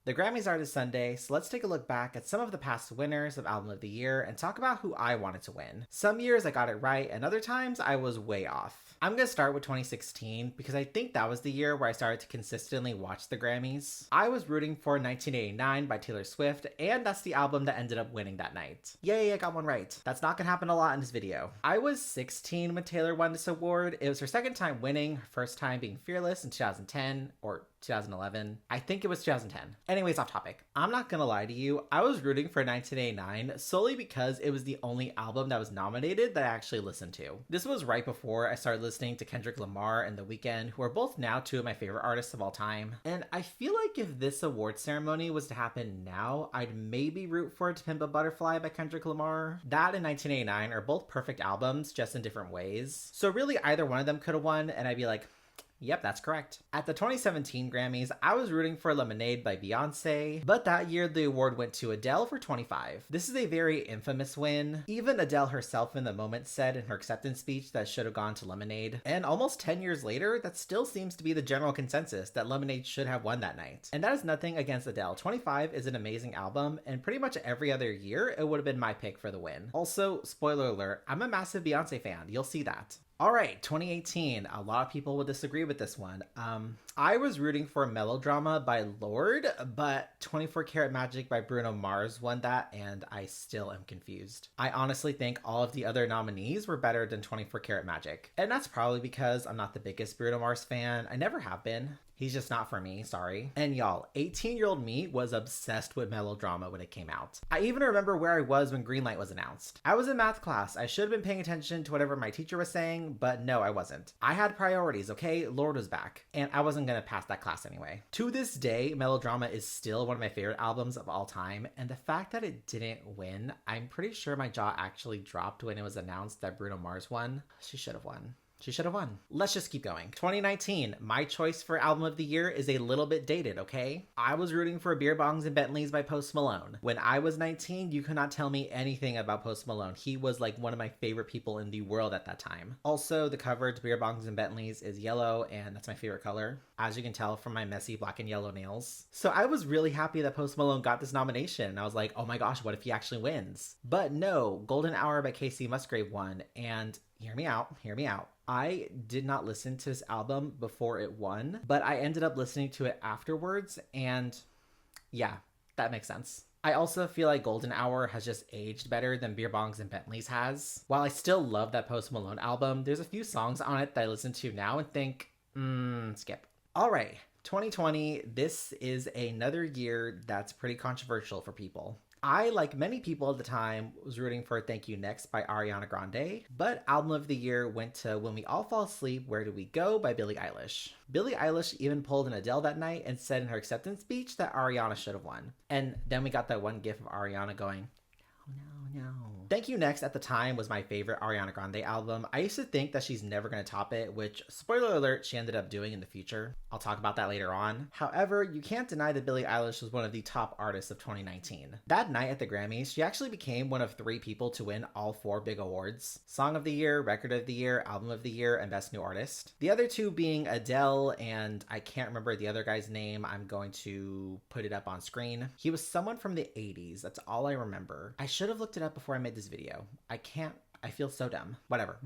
The Grammys are this Sunday, so let's take a look back at some of the past winners of Album of the Year and talk about who I wanted to win. Some years I got it right, and other times I was way off. I'm gonna start with 2016 because I think that was the year where I started to consistently watch the Grammys. I was rooting for 1989 by Taylor Swift, and that's the album that ended up winning that night. Yay, I got one right. That's not gonna happen a lot in this video. I was 16 when Taylor won this award. It was her second time winning, her first time being Fearless in 2010, or 2011. I think it was 2010. Anyways, off topic. I'm not gonna lie to you, I was rooting for 1989 solely because it was the only album that was nominated that I actually listened to. This was right before I started listening to Kendrick Lamar and The Weeknd, who are both now two of my favorite artists of all time. And I feel like if this award ceremony was to happen now, I'd maybe root for To Pimp a Butterfly by Kendrick Lamar. That and 1989 are both perfect albums, just in different ways. So really either one of them could have won, and I'd be like, yep, that's correct. At the 2017 Grammys, I was rooting for Lemonade by Beyonce, but that year the award went to Adele for 25. This is a very infamous win. Even Adele herself in the moment said in her acceptance speech that should have gone to Lemonade. And almost 10 years later, that still seems to be the general consensus that Lemonade should have won that night. And that is nothing against Adele. 25 is an amazing album, and pretty much every other year, it would have been my pick for the win. Also, spoiler alert, I'm a massive Beyonce fan. You'll see that. All right, 2018. A lot of people will disagree with this one. I was rooting for Melodrama by Lorde, but 24 Karat Magic by Bruno Mars won that, and I still am confused. I honestly think all of the other nominees were better than 24 Karat Magic. And that's probably because I'm not the biggest Bruno Mars fan. I never have been. He's just not for me, sorry. And y'all, 18-year-old me was obsessed with Melodrama when it came out. I even remember where I was when Greenlight was announced. I was in math class. I should have been paying attention to whatever my teacher was saying, but no, I wasn't. I had priorities, okay? Lorde was back, and I wasn't gonna pass that class anyway. To this day, Melodrama is still one of my favorite albums of all time, and the fact that it didn't win, I'm pretty sure my jaw actually dropped when it was announced that Bruno Mars won. She should have won. She should have won. Let's just keep going. 2019, my choice for album of the year is a little bit dated, okay? I was rooting for Beer Bongs and Bentleys by Post Malone. When I was 19, you could not tell me anything about Post Malone. He was like one of my favorite people in the world at that time. Also, the cover to Beer Bongs and Bentleys is yellow, and that's my favorite color, as you can tell from my messy black and yellow nails. So I was really happy that Post Malone got this nomination. I was like, oh my gosh, what if he actually wins? But no, Golden Hour by Casey Musgrave won, and hear me out. I did not listen to this album before it won, but I ended up listening to it afterwards, and yeah, that makes sense. I also feel like Golden Hour has just aged better than Beer Bongs and Bentleys has. While I still love that Post Malone album, there's a few songs on it that I listen to now and think, skip. All right, 2020, this is another year that's pretty controversial for people. I, like many people at the time, was rooting for Thank You Next by Ariana Grande, but album of the year went to When We All Fall Asleep, Where Do We Go by Billie Eilish. Billie Eilish even pulled an Adele that night and said in her acceptance speech that Ariana should have won. And then we got that one gif of Ariana going, no. Thank You Next at the time was my favorite Ariana Grande album. I used to think that she's never going to top it, which, spoiler alert, she ended up doing in the future. I'll talk about that later on. However, you can't deny that Billie Eilish was one of the top artists of 2019. That night at the Grammys, she actually became one of 3 people to win all 4 big awards: Song of the Year, Record of the Year, Album of the Year, and Best New Artist. The other 2 being Adele, and I can't remember the other guy's name. I'm going to put it up on screen. He was someone from the 80s. That's all I remember. I should have looked it up before I made this video. I feel so dumb. Whatever.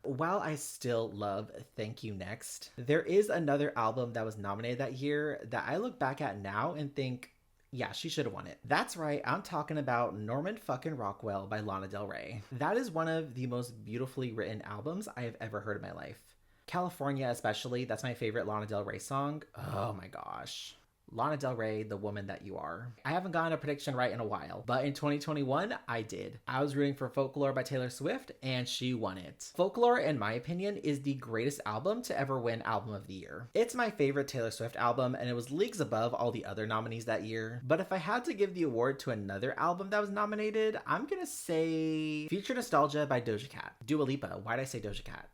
While I still love Thank You Next, there is another album that was nominated that year that I look back at now and think, yeah, she should have won it. That's right, I'm talking about Norman fucking Rockwell by Lana Del Rey. That is one of the most beautifully written albums I have ever heard in my life. California especially, that's my favorite Lana Del Rey song. Oh my gosh. Lana Del Rey, the woman that you are. I haven't gotten a prediction right in a while, but in 2021, I did. I was rooting for Folklore by Taylor Swift, and she won it. Folklore, in my opinion, is the greatest album to ever win Album of the Year. It's my favorite Taylor Swift album, and it was leagues above all the other nominees that year. But if I had to give the award to another album that was nominated, I'm gonna say Future Nostalgia by Doja Cat. Dua Lipa. Why'd I say Doja Cat?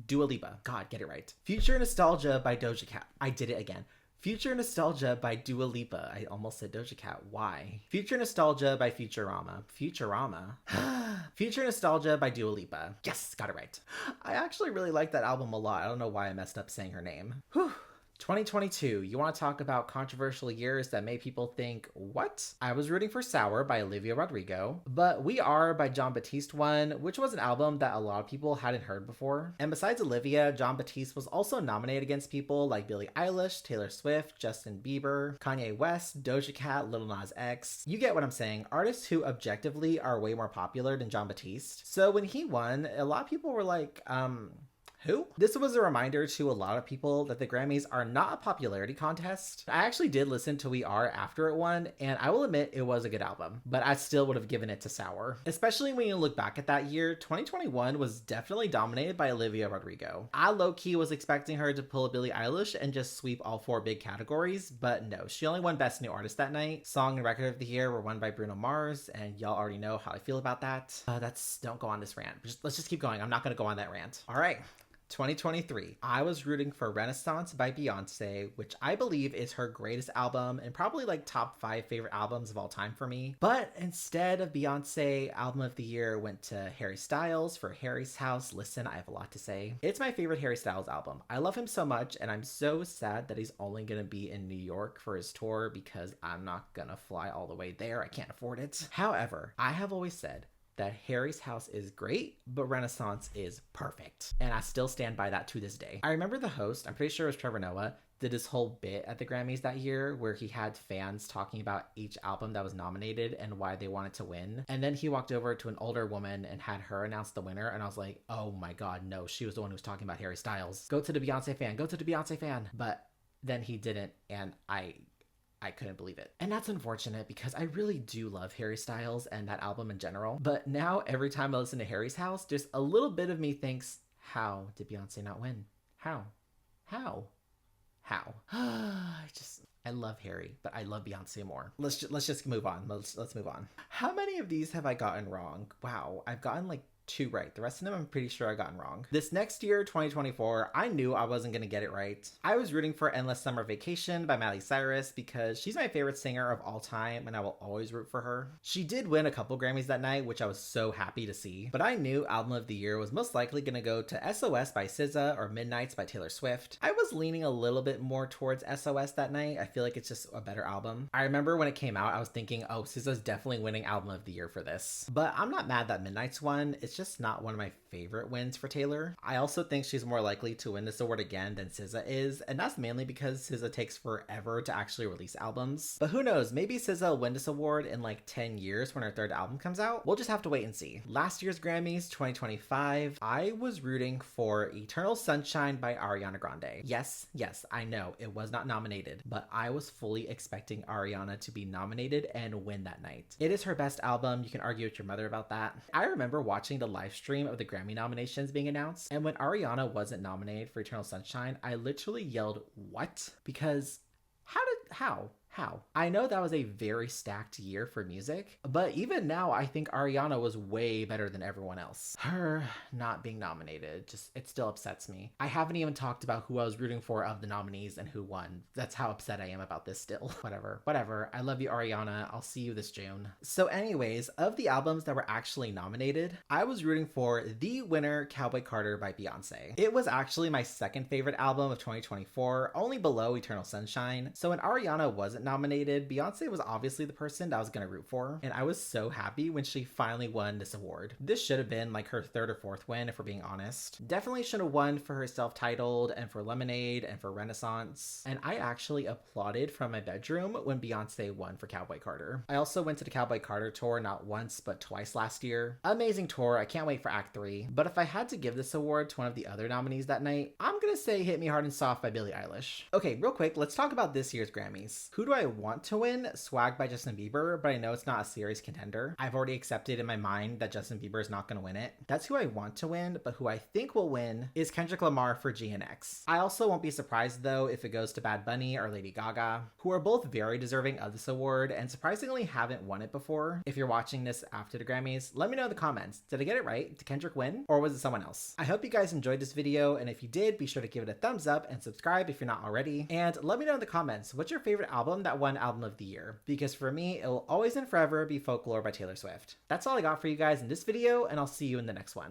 Dua Lipa. God, get it right. Future Nostalgia by Doja Cat. I did it again. Future Nostalgia by Dua Lipa. I almost said Doja Cat. Why? Future Nostalgia by Futurama. Future Nostalgia by Dua Lipa. Yes, got it right. I actually really like that album a lot. I don't know why I messed up saying her name. Whew. 2022, you want to talk about controversial years that made people think, what? I was rooting for Sour by Olivia Rodrigo, but We Are by Jon Batiste won, which was an album that a lot of people hadn't heard before. And besides Olivia, Jon Batiste was also nominated against people like Billie Eilish, Taylor Swift, Justin Bieber, Kanye West, Doja Cat, Lil Nas X. You get what I'm saying, artists who objectively are way more popular than Jon Batiste. So when he won, a lot of people were like, who? This was a reminder to a lot of people that the Grammys are not a popularity contest. I actually did listen to We Are after it won, and I will admit it was a good album, but I still would have given it to Sour. Especially when you look back at that year, 2021 was definitely dominated by Olivia Rodrigo. I low-key was expecting her to pull a Billie Eilish and just sweep all 4 big categories, but no, she only won Best New Artist that night. Song and Record of the Year were won by Bruno Mars, and y'all already know how I feel about that. Don't go on this rant. Let's just keep going. I'm not gonna go on that rant. All right. 2023, I was rooting for Renaissance by Beyonce, which I believe is her greatest album and probably like top 5 favorite albums of all time for me. But instead of Beyonce, album of the year went to Harry Styles for Harry's House. Listen, I have a lot to say. It's my favorite Harry Styles album. I love him so much, and I'm so sad that he's only gonna be in New York for his tour because I'm not gonna fly all the way there. I can't afford it. However, I have always said that Harry's House is great, but Renaissance is perfect. And I still stand by that to this day. I remember the host, I'm pretty sure it was Trevor Noah, did this whole bit at the Grammys that year where he had fans talking about each album that was nominated and why they wanted to win. And then he walked over to an older woman and had her announce the winner. And I was like, oh my God, no, she was the one who was talking about Harry Styles. Go to the Beyonce fan, go to the Beyonce fan. But then he didn't, and I couldn't believe it. And that's unfortunate because I really do love Harry Styles and that album in general. But now every time I listen to Harry's House, just a little bit of me thinks, how did Beyonce not win? How? I love Harry, but I love Beyonce more. Let's just move on. Let's move on. How many of these have I gotten wrong? Wow, I've gotten like 2 right. The rest of them I'm pretty sure I gotten wrong. This next year, 2024, I knew I wasn't gonna get it right. I was rooting for Endless Summer Vacation by Miley Cyrus because she's my favorite singer of all time and I will always root for her. She did win a couple Grammys that night, which I was so happy to see, but I knew album of the year was most likely gonna go to SOS by SZA or Midnights by Taylor Swift. I was leaning a little bit more towards SOS that night. I feel like it's just a better album. I remember when it came out, I was thinking, oh, SZA's definitely winning album of the year for this. But I'm not mad that Midnights won. It's just not one of my favorite wins for Taylor. I also think she's more likely to win this award again than SZA is, and that's mainly because SZA takes forever to actually release albums. But who knows, maybe SZA will win this award in like 10 years when her 3rd album comes out. We'll just have to wait and see. Last year's Grammys, 2025, I was rooting for Eternal Sunshine by Ariana Grande. Yes, I know it was not nominated, but I was fully expecting Ariana to be nominated and win that night. It is her best album. You can argue with your mother about that. I remember watching the live stream of the Grammy nominations being announced, and when Ariana wasn't nominated for Eternal Sunshine, I literally yelled, what? Because how? I know that was a very stacked year for music, but even now I think Ariana was way better than everyone else. Her not being nominated, it still upsets me. I haven't even talked about who I was rooting for of the nominees and who won. That's how upset I am about this still. Whatever. I love you, Ariana. I'll see you this June. So anyways, of the albums that were actually nominated, I was rooting for the winner, Cowboy Carter by Beyonce. It was actually my 2nd favorite album of 2024, only below Eternal Sunshine. So when Ariana wasn't nominated, Beyonce was obviously the person that I was gonna root for, and I was so happy when she finally won this award. This should have been like her 3rd or 4th win, if we're being honest. Definitely should have won for her self-titled and for Lemonade and for Renaissance, and I actually applauded from my bedroom when Beyonce won for Cowboy Carter. I also went to the Cowboy Carter tour not once but twice last year. Amazing tour. I can't wait for Act 3. But if I had to give this award to one of the other nominees that night, I'm gonna say Hit Me Hard and Soft by Billie Eilish. Okay, real quick, let's talk about this year's Grammys. Who do I want to win? Swag by Justin Bieber, but I know it's not a serious contender. I've already accepted in my mind that Justin Bieber is not going to win it. That's who I want to win, but who I think will win is Kendrick Lamar for GNX. I also won't be surprised though if it goes to Bad Bunny or Lady Gaga, who are both very deserving of this award and surprisingly haven't won it before. If you're watching this after the Grammys, let me know in the comments. Did I get it right? Did Kendrick win? Or was it someone else? I hope you guys enjoyed this video, and if you did, be sure to give it a thumbs up and subscribe if you're not already. And let me know in the comments, what's your favorite album that won album of the year? Because for me, it will always and forever be Folklore by Taylor Swift. That's all I got for you guys in this video, and I'll see you in the next one.